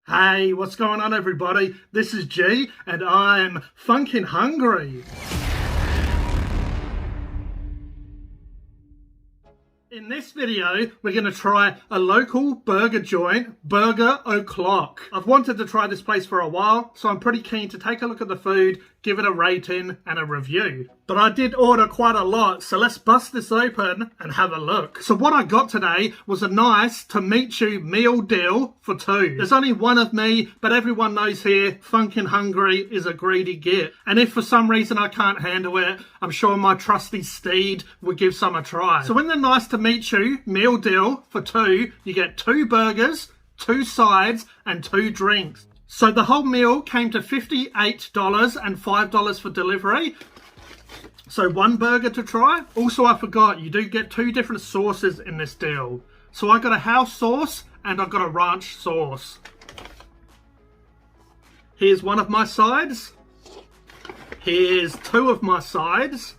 Hey, what's going on everybody? This is G and I'm funkin' hungry. In this video, we're going to try a local burger joint, Burger O'Clock. I've wanted to try this place for a while, so I'm pretty keen to take a look at the food, give it a rating and a review. But I did order quite a lot, so let's bust this open and have a look. So what I got today was a nice to meet you meal deal for two. There's only one of me, but everyone knows here, funkin' hungry is a greedy git. And if for some reason I can't handle it, I'm sure my trusty steed will give some a try. So in the nice to meet you meal deal for two, you get 2 burgers, 2 sides and 2 drinks. So the whole meal came to $58 and $5 for delivery. So 1 burger to try. Also, I forgot, you do get 2 different sauces in this deal. So I got a house sauce and I got a ranch sauce. Here's one of my sides. Here's 2 of my sides.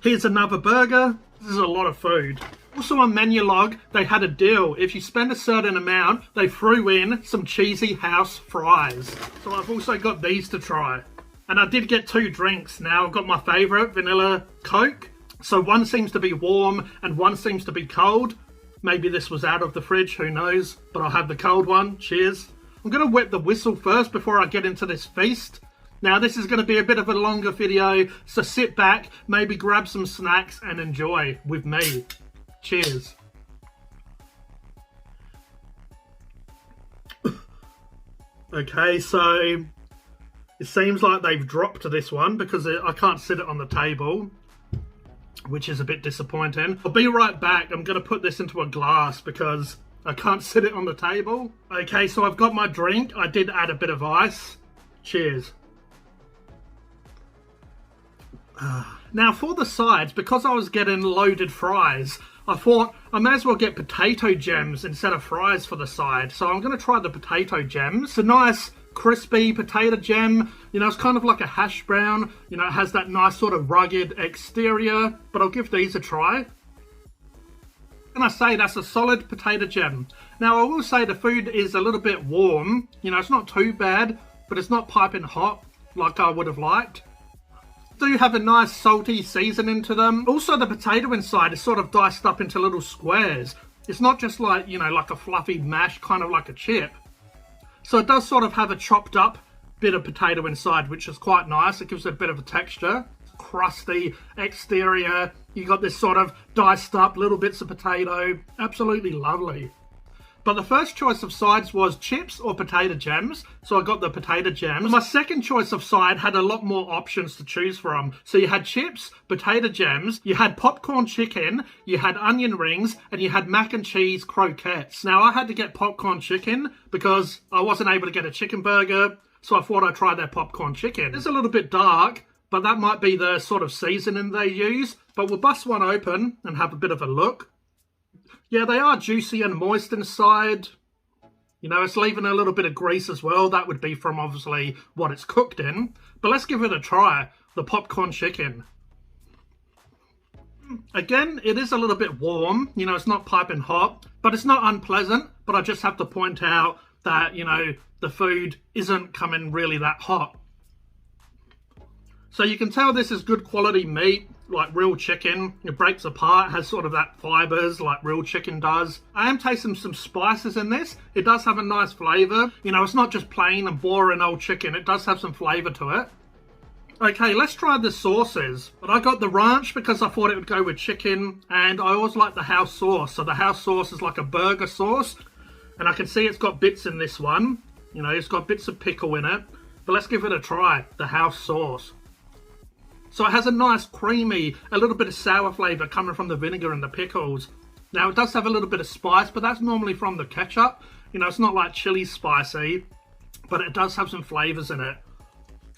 Here's another burger. This is a lot of food. Also on menu log, they had a deal. If you spend a certain amount, they threw in some cheesy house fries. So I've also got these to try. And I did get 2 drinks. Now I've got my favourite, vanilla Coke. So one seems to be warm and one seems to be cold. Maybe this was out of the fridge, who knows? But I'll have the cold one. Cheers. I'm going to wet the whistle first before I get into this feast. Now this is going to be a bit of a longer video, so sit back, maybe grab some snacks and enjoy with me. Cheers. Okay, so it seems like they've dropped this one because I can't sit it on the table, which is a bit disappointing. I'll be right back. I'm going to put this into a glass because I can't sit it on the table. Okay, so I've got my drink. I did add a bit of ice. Cheers. Now for the sides, because I was getting loaded fries, I thought I may as well get potato gems instead of fries for the side. So I'm going to try the potato gems. It's a nice crispy potato gem. You know, it's kind of like a hash brown. You know, it has that nice sort of rugged exterior. But I'll give these a try. And I say that's a solid potato gem. Now I will say the food is a little bit warm. You know, it's not too bad, but it's not piping hot like I would have liked. Do have a nice salty seasoning to them. Also the potato inside is sort of diced up into little squares. It's not just like, you know, like a fluffy mash, kind of like a chip. So it does sort of have a chopped up bit of potato inside, which is quite nice. It gives it a bit of a texture. Crusty exterior. You got this sort of diced up little bits of potato. Absolutely lovely. But the first choice of sides was chips or potato gems, so I got the potato gems. My second choice of side had a lot more options to choose from. So you had chips, potato gems, you had popcorn chicken, you had onion rings, and you had mac and cheese croquettes. Now I had to get popcorn chicken because I wasn't able to get a chicken burger, so I thought I'd try their popcorn chicken. It's a little bit dark, but that might be the sort of seasoning they use. But we'll bust one open and have a bit of a look. Yeah, they are juicy and moist inside. You know, it's leaving a little bit of grease as well. That would be from obviously what it's cooked in. But let's give it a try. The popcorn chicken. Again, it is a little bit warm. You know, it's not piping hot, but it's not unpleasant. But I just have to point out that, you know, the food isn't coming really that hot. So you can tell this is good quality meat. Like real chicken. It breaks apart, has sort of that fibres like real chicken does. I am tasting some spices in this. It does have a nice flavour. You know, it's not just plain and boring old chicken. It does have some flavour to it. Okay, let's try the sauces. But I got the ranch because I thought it would go with chicken. And I always like the house sauce. So the house sauce is like a burger sauce. And I can see it's got bits in this one. You know, it's got bits of pickle in it. But let's give it a try. The house sauce. So it has a nice creamy, a little bit of sour flavour coming from the vinegar and the pickles. Now it does have a little bit of spice, but that's normally from the ketchup. You know, it's not like chili spicy, but it does have some flavours in it.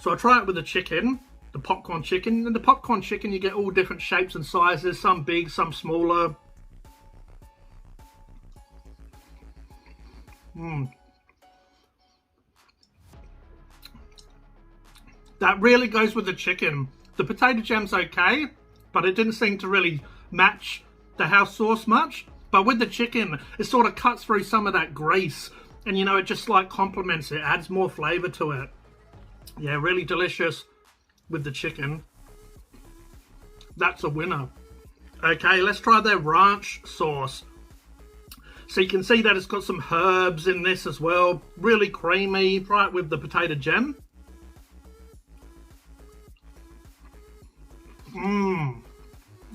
So I'll try it with the chicken, the popcorn chicken. And the popcorn chicken, you get all different shapes and sizes, some big, some smaller. That really goes with the chicken. The potato gem's okay, but it didn't seem to really match the house sauce much. But with the chicken, it sort of cuts through some of that grease And you know, it just like complements it, adds more flavor to it. Yeah, really delicious with the chicken. That's a winner. Okay, let's try their ranch sauce. So you can see that it's got some herbs in this as well. Really creamy. Try it with the potato gem.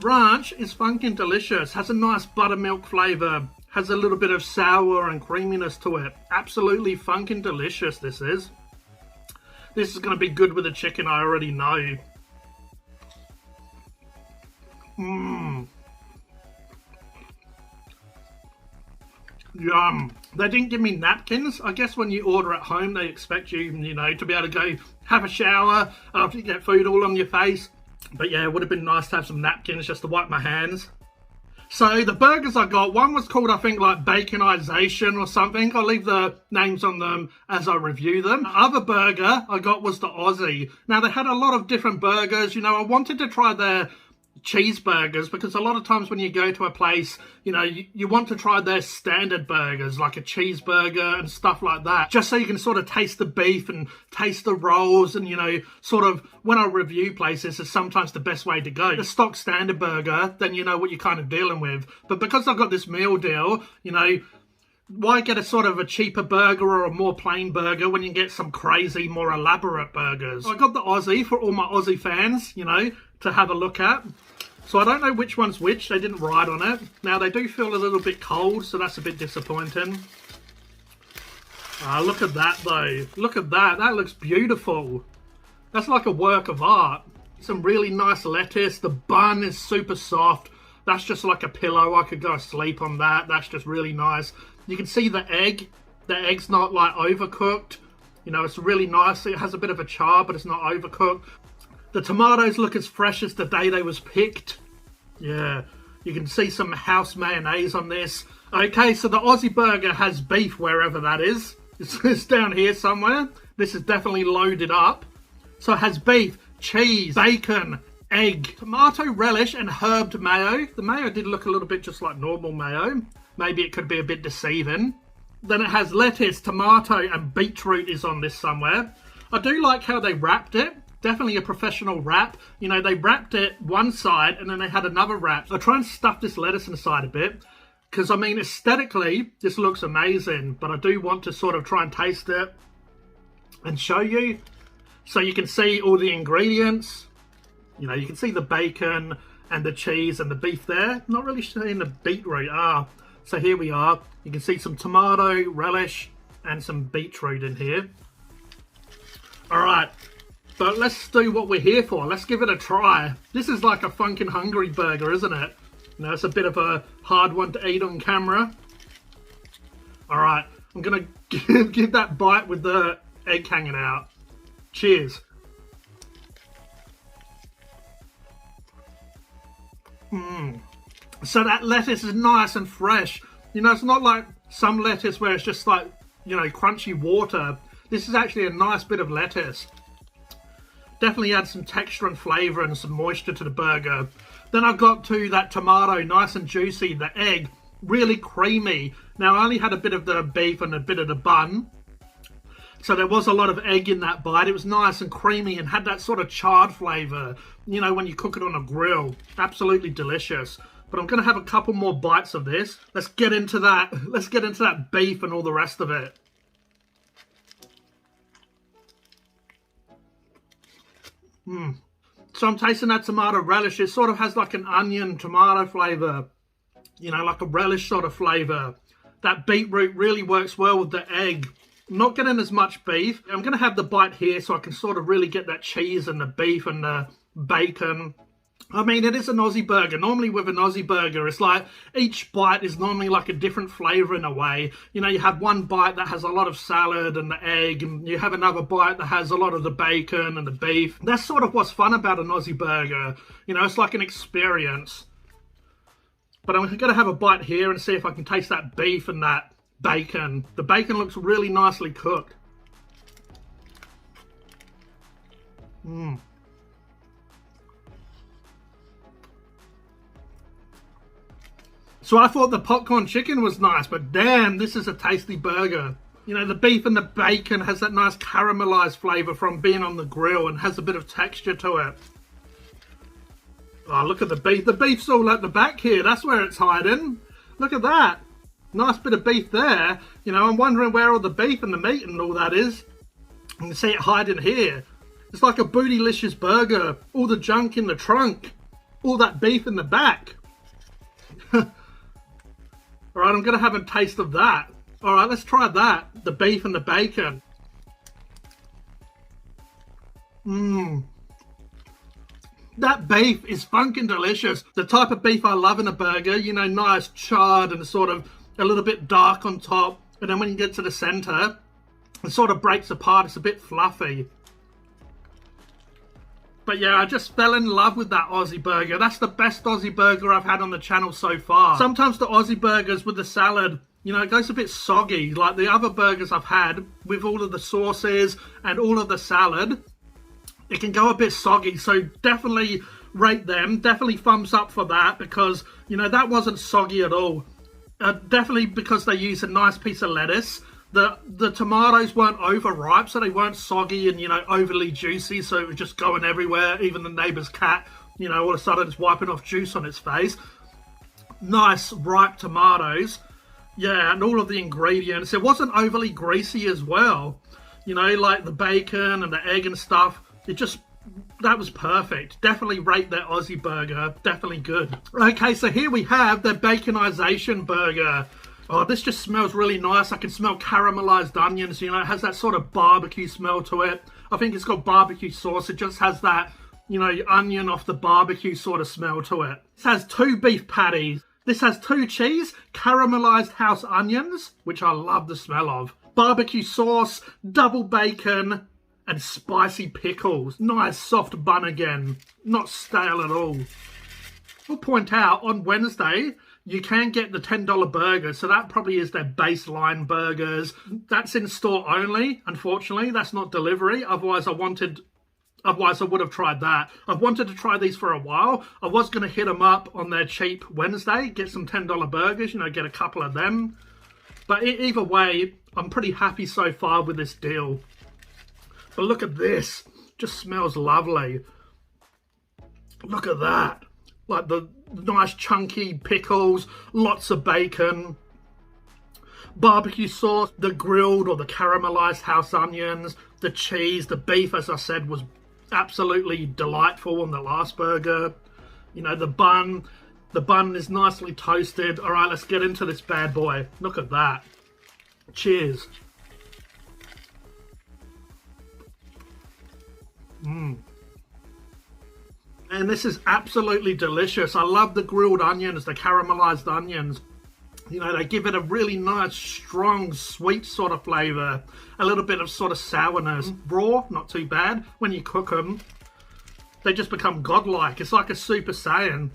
Ranch is funkin' delicious. Has a nice buttermilk flavour. Has a little bit of sour and creaminess to it. Absolutely funkin' delicious this is. This is going to be good with the chicken, I already know. Yum. They didn't give me napkins. I guess when you order at home, they expect you, you know, to be able to go have a shower after you get food all on your face. But yeah, it would have been nice to have some napkins just to wipe my hands. So the burgers I got, one was called, I think, like Baconization or something. I'll leave the names on them as I review them. The other burger I got was the Aussie. Now, they had a lot of different burgers. You know, I wanted to try their cheeseburgers because a lot of times when you go to a place, you know, you want to try their standard burgers, like a cheeseburger and stuff like that, just so you can sort of taste the beef and taste the rolls. And, you know, sort of when I review places, is sometimes the best way to go. The stock standard burger, then you know what you're kind of dealing with. But because I've got this meal deal, you know, why get a sort of a cheaper burger or a more plain burger when you can get some crazy, more elaborate burgers? I got the Aussie for all my Aussie fans, you know, to have a look at. So I don't know which one's which. They didn't write on it. Now, they do feel a little bit cold, so that's a bit disappointing. Look at that, though. Look at that. That looks beautiful. That's like a work of art. Some really nice lettuce. The bun is super soft. That's just like a pillow. I could go to sleep on that. That's just really nice. You can see the egg. The egg's not like overcooked. You know, it's really nice. It has a bit of a char, but it's not overcooked. The tomatoes look as fresh as the day they was picked. Yeah, you can see some house mayonnaise on this. Okay, so the Aussie burger has beef wherever that is. It's down here somewhere. This is definitely loaded up. So it has beef, cheese, bacon, egg, tomato relish and herbed mayo. The mayo did look a little bit just like normal mayo. Maybe it could be a bit deceiving. Then it has lettuce, tomato and beetroot is on this somewhere. I do like how they wrapped it. Definitely a professional wrap. You know, they wrapped it one side and then they had another wrap. I'll try and stuff this lettuce inside a bit. Because, I mean, aesthetically, this looks amazing. But I do want to sort of try and taste it and show you. So you can see all the ingredients. You know, you can see the bacon and the cheese and the beef there. Not really seeing the beetroot. So here we are. You can see some tomato, relish, and some beetroot in here. Alright. But let's do what we're here for. Let's give it a try. This is like a funkin' hungry burger, isn't it? You know, it's a bit of a hard one to eat on camera. Alright, I'm going to give that bite with the egg hanging out. Cheers. So that lettuce is nice and fresh. You know, it's not like some lettuce where it's just like, you know, crunchy water. This is actually a nice bit of lettuce. Definitely adds some texture and flavour and some moisture to the burger. Then I got to that tomato, nice and juicy. The egg, really creamy. Now, I only had a bit of the beef and a bit of the bun. So there was a lot of egg in that bite. It was nice and creamy and had that sort of charred flavour. You know, when you cook it on a grill. Absolutely delicious. But I'm going to have a couple more bites of this. Let's get into that. Let's get into that beef and all the rest of it. So I'm tasting that tomato relish. It sort of has like an onion tomato flavour. You know, like a relish sort of flavour. That beetroot really works well with the egg. I'm not getting as much beef. I'm going to have the bite here so I can sort of really get that cheese and the beef and the bacon. I mean, it is an Aussie burger. Normally with an Aussie burger, it's like each bite is normally like a different flavour in a way. You know, you have one bite that has a lot of salad and the egg, and you have another bite that has a lot of the bacon and the beef. That's sort of what's fun about an Aussie burger. You know, it's like an experience. But I'm going to have a bite here and see if I can taste that beef and that bacon. The bacon looks really nicely cooked. So I thought the popcorn chicken was nice, but damn, this is a tasty burger. You know, the beef and the bacon has that nice caramelized flavour from being on the grill and has a bit of texture to it. Oh, look at the beef. The beef's all at the back here. That's where it's hiding. Look at that. Nice bit of beef there. You know, I'm wondering where all the beef and the meat and all that is. You can see it hiding here. It's like a bootylicious burger. All the junk in the trunk. All that beef in the back. Alright, I'm going to have a taste of that. Alright, let's try that. The beef and the bacon. That beef is funkin' delicious. The type of beef I love in a burger. You know, nice charred and sort of a little bit dark on top. And then when you get to the center, it sort of breaks apart. It's a bit fluffy. But yeah, I just fell in love with that Aussie burger. That's the best Aussie burger I've had on the channel so far. Sometimes the Aussie burgers with the salad, you know, it goes a bit soggy. Like the other burgers I've had with all of the sauces and all of the salad, it can go a bit soggy. So definitely rate them. Definitely thumbs up for that because, you know, that wasn't soggy at all. Definitely because they used a nice piece of lettuce. The tomatoes weren't overripe, so they weren't soggy and, you know, overly juicy, so it was just going everywhere. Even the neighbour's cat, you know, all of a sudden it's wiping off juice on its face. Nice, ripe tomatoes. Yeah, and all of the ingredients. It wasn't overly greasy as well. You know, like the bacon and the egg and stuff. That was perfect. Definitely rate that Aussie burger. Definitely good. Okay, so here we have the baconization burger. Oh, this just smells really nice. I can smell caramelized onions, you know, it has that sort of barbecue smell to it. I think it's got barbecue sauce. It just has that, you know, onion off the barbecue sort of smell to it. This has 2 beef patties. This has 2 cheese, caramelized house onions, which I love the smell of. Barbecue sauce, double bacon, and spicy pickles. Nice soft bun again. Not stale at all. I'll point out, on Wednesday, you can get the $10 burger, so that probably is their baseline burgers. That's in store only, unfortunately. That's not delivery. Otherwise, I would have tried that. I've wanted to try these for a while. I was going to hit them up on their cheap Wednesday, get some $10 burgers, you know, get a couple of them. But either way, I'm pretty happy so far with this deal. But look at this. Just smells lovely. Look at that. Like the nice chunky pickles, lots of bacon, barbecue sauce, the grilled or the caramelized house onions, the cheese, the beef, as I said, was absolutely delightful on the last burger. You know, the bun is nicely toasted. All right, let's get into this bad boy. Look at that. Cheers. And this is absolutely delicious. I love the grilled onions, the caramelized onions. You know, they give it a really nice, strong, sweet sort of flavour. A little bit of sort of sourness. Raw, not too bad. When you cook them, they just become godlike. It's like a Super Saiyan.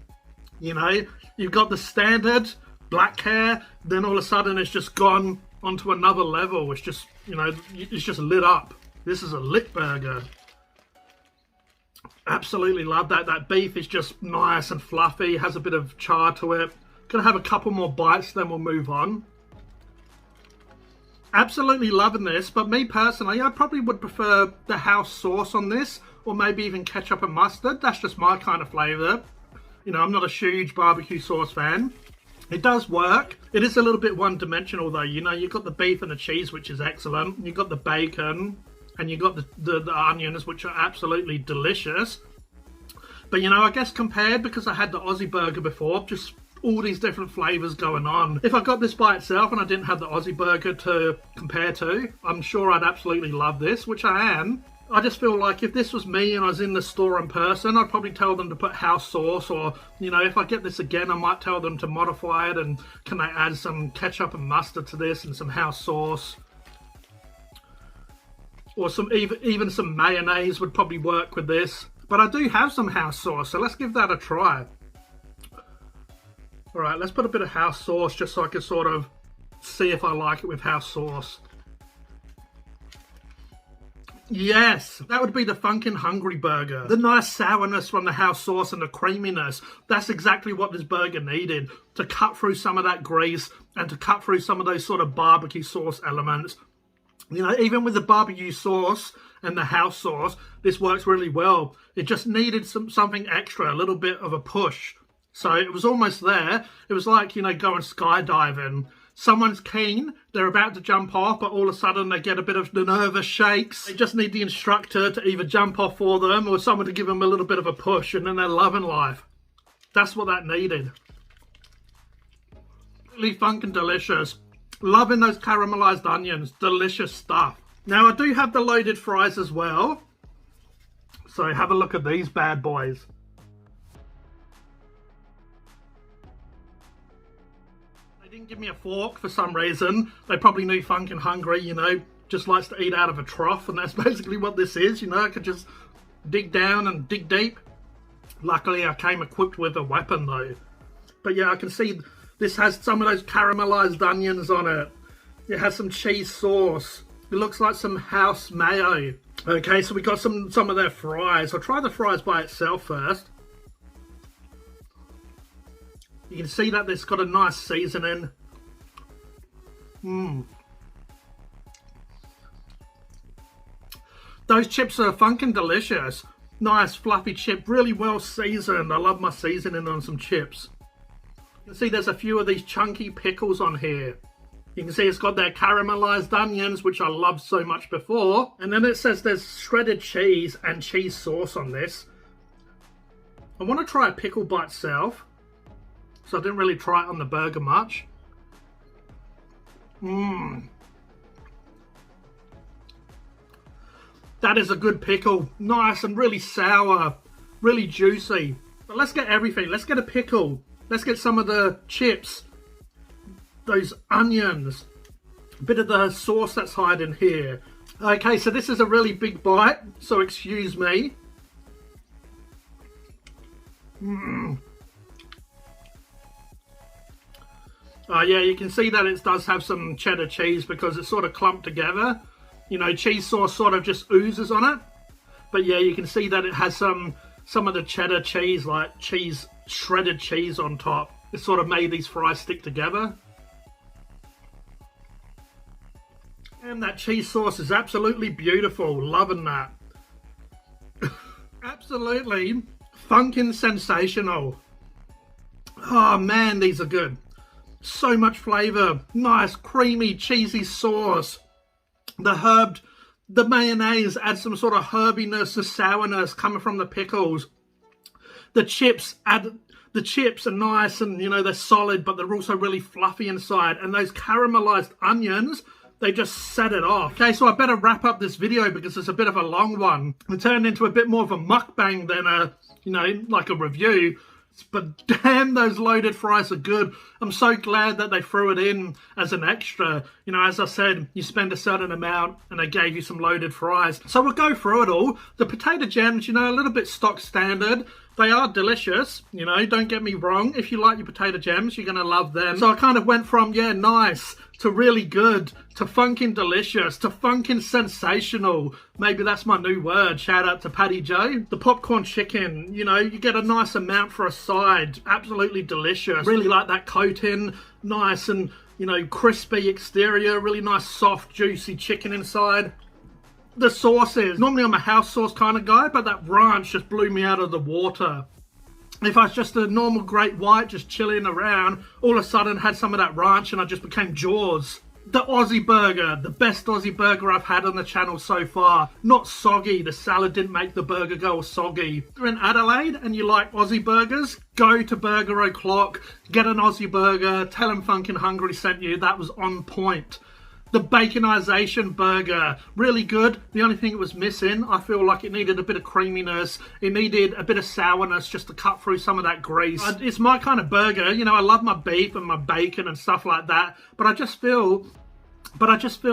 You know, you've got the standard black hair, then all of a sudden it's just gone onto another level. It's just, you know, it's just lit up. This is a lit burger. Absolutely love that. That beef is just nice and fluffy, has a bit of char to it. Gonna have a couple more bites, then we'll move on. Absolutely loving this, but me personally, I probably would prefer the house sauce on this, or maybe even ketchup and mustard. That's just my kind of flavour. You know, I'm not a huge barbecue sauce fan. It does work. It is a little bit one-dimensional though. You know, you've got the beef and the cheese, which is excellent. You've got the bacon, and you've got the onions, which are absolutely delicious. But, you know, I guess compared, because I had the Aussie burger before, just all these different flavours going on. If I got this by itself and I didn't have the Aussie burger to compare to, I'm sure I'd absolutely love this, which I am. I just feel like if this was me and I was in the store in person, I'd probably tell them to put house sauce, or, you know, if I get this again, I might tell them to modify it and can they add some ketchup and mustard to this and some house sauce. Or some even some mayonnaise would probably work with this. But I do have some house sauce, so let's give that a try. Alright, let's put a bit of house sauce just so I can sort of see if I like it with house sauce. Yes, that would be the Phunken Hungry Burger. The nice sourness from the house sauce and the creaminess. That's exactly what this burger needed. To cut through some of that grease and to cut through some of those sort of barbecue sauce elements. You know, even with the barbecue sauce and the house sauce, this works really well. It just needed something extra, a little bit of a push. So it was almost there. It was like, you know, going skydiving. Someone's keen, they're about to jump off, but all of a sudden they get a bit of the nervous shakes. They just need the instructor to either jump off for them or someone to give them a little bit of a push, and then they're loving life. That's what that needed. Really funkin' delicious. Loving those caramelized onions. Delicious stuff. Now I do have the loaded fries as well. So have a look at these bad boys. They didn't give me a fork for some reason. They probably knew Phunken hungry, you know, just likes to eat out of a trough, and that's basically what this is, you know. I could just dig down and dig deep. Luckily I came equipped with a weapon though. But yeah, I can see this has some of those caramelized onions on it. It has some cheese sauce. It looks like some house mayo. Okay, so we got some of their fries. I'll try the fries by itself first. You can see that it's got a nice seasoning. Those chips are funkin' delicious. Nice fluffy chip, really well seasoned. I love my seasoning on some chips. You can see there's a few of these chunky pickles on here. You can see it's got their caramelized onions, which I loved so much before. And then it says there's shredded cheese and cheese sauce on this. I want to try a pickle by itself. So I didn't really try it on the burger much. That is a good pickle. Nice and really sour. Really juicy. But let's get everything. Let's get a pickle. Let's get some of the chips. Those onions. A bit of the sauce that's hiding here. Okay, so this is a really big bite. So excuse me. Yeah, you can see that it does have some cheddar cheese because it's sort of clumped together. You know, cheese sauce sort of just oozes on it. But yeah, you can see that it has some of the cheddar cheese, like cheese, shredded cheese on top. It sort of made these fries stick together. And that cheese sauce is absolutely beautiful. Loving that. Absolutely funkin' sensational. Oh man, these are good. So much flavour. Nice, creamy, cheesy sauce. The mayonnaise adds some sort of herbiness, the sourness coming from the pickles. The chips are nice and, you know, they're solid, but they're also really fluffy inside. And those caramelized onions, they just set it off. Okay, so I better wrap up this video because it's a bit of a long one. It turned into a bit more of a mukbang than a, you know, like a review. But damn, those loaded fries are good. I'm so glad that they threw it in as an extra. You know, as I said, you spend a certain amount and they gave you some loaded fries. So we'll go through it all. The potato gems, you know, a little bit stock standard. They are delicious, you know, don't get me wrong. If you like your potato gems, you're going to love them. So I kind of went from, yeah, nice, to really good, to funkin' delicious, to funkin' sensational. Maybe that's my new word. Shout out to Paddy Joe. The popcorn chicken, you know, you get a nice amount for a side. Absolutely delicious. Really like that coating. Nice and, you know, crispy exterior. Really nice, soft, juicy chicken inside. The sauces. Normally I'm a house sauce kind of guy, but that ranch just blew me out of the water. If I was just a normal great white just chilling around, all of a sudden had some of that ranch and I just became Jaws. The Aussie burger, the best Aussie burger I've had on the channel so far. Not soggy, the salad didn't make the burger go soggy. If you're in Adelaide and you like Aussie burgers, go to Burger O'Clock, get an Aussie burger, tell them Funkin' Hungry sent you, that was on point. The baconization burger, really good. The only thing it was missing, I feel like it needed a bit of creaminess. It needed a bit of sourness just to cut through some of that grease. It's my kind of burger. You know, I love my beef and my bacon and stuff like that. But I just feel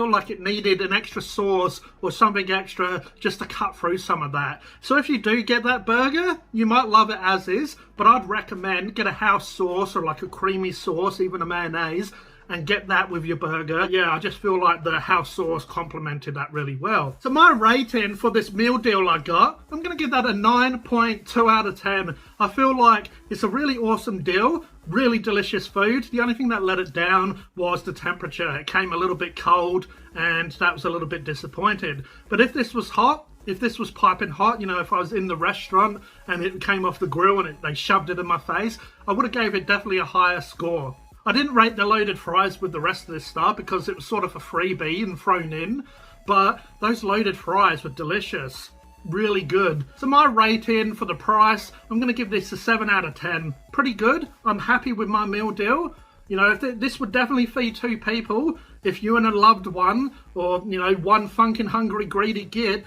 like it needed an extra sauce or something extra just to cut through some of that. So if you do get that burger, you might love it as is, but I'd recommend get a house sauce or like a creamy sauce, even a mayonnaise, and get that with your burger. Yeah, I just feel like the house sauce complemented that really well. So my rating for this meal deal I got, I'm going to give that a 9.2 out of 10. I feel like it's a really awesome deal, really delicious food. The only thing that let it down was the temperature. It came a little bit cold and that was a little bit disappointed. But if this was hot, if this was piping hot, you know, if I was in the restaurant and it came off the grill and they shoved it in my face, I would have gave it definitely a higher score. I didn't rate the loaded fries with the rest of this stuff because it was sort of a freebie and thrown in, but those loaded fries were delicious. Really good. So my rating for the price, I'm going to give this a 7 out of 10. Pretty good. I'm happy with my meal deal. You know, this would definitely feed 2 people. If you and a loved one, or, you know, one Phunken hungry greedy git,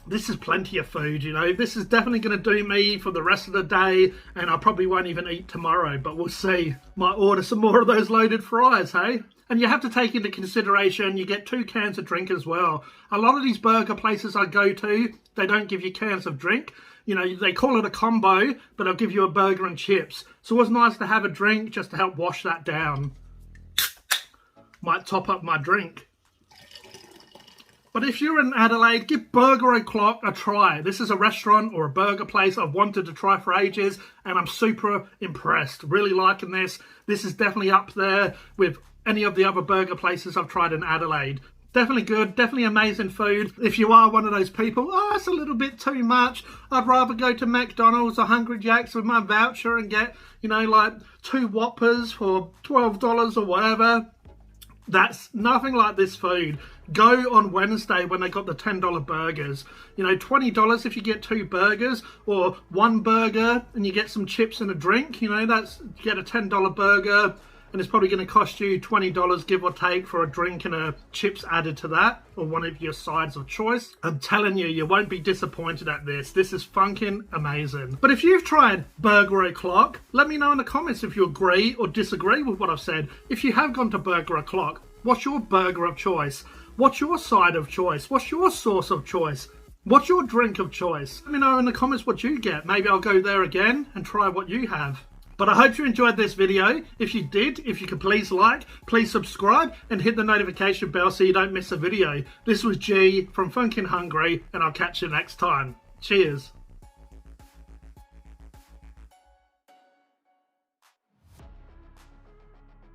this is plenty of food, you know. This is definitely going to do me for the rest of the day, and I probably won't even eat tomorrow, but we'll see. Might order some more of those loaded fries, hey? And you have to take into consideration, you get 2 cans of drink as well. A lot of these burger places I go to, they don't give you cans of drink. You know, they call it a combo, but they'll give you a burger and chips. So it was nice to have a drink just to help wash that down. Might top up my drink. But if you're in Adelaide, give Burger O'Clock a try. This is a restaurant or a burger place I've wanted to try for ages, and I'm super impressed. Really liking this. This is definitely up there with any of the other burger places I've tried in Adelaide. Definitely good, definitely amazing food. If you are one of those people, oh, it's a little bit too much, I'd rather go to McDonald's or Hungry Jack's with my voucher and get, you know, like 2 Whoppers for $12 or whatever. That's nothing like this food. Go on Wednesday when they got the $10 burgers. You know, $20 if you get 2 burgers, or 1 burger and you get some chips and a drink. You know, you get a $10 burger and it's probably going to cost you $20 give or take for a drink and a chips added to that, or one of your sides of choice. I'm telling you, you won't be disappointed at this. This is funkin' amazing. But if you've tried Burger O'Clock, let me know in the comments if you agree or disagree with what I've said. If you have gone to Burger O'Clock, what's your burger of choice? What's your side of choice? What's your sauce of choice? What's your drink of choice? Let me know in the comments what you get. Maybe I'll go there again and try what you have. But I hope you enjoyed this video. If you did, if you could please like, please subscribe and hit the notification bell so you don't miss a video. This was G from Phunken Hungry, and I'll catch you next time. Cheers.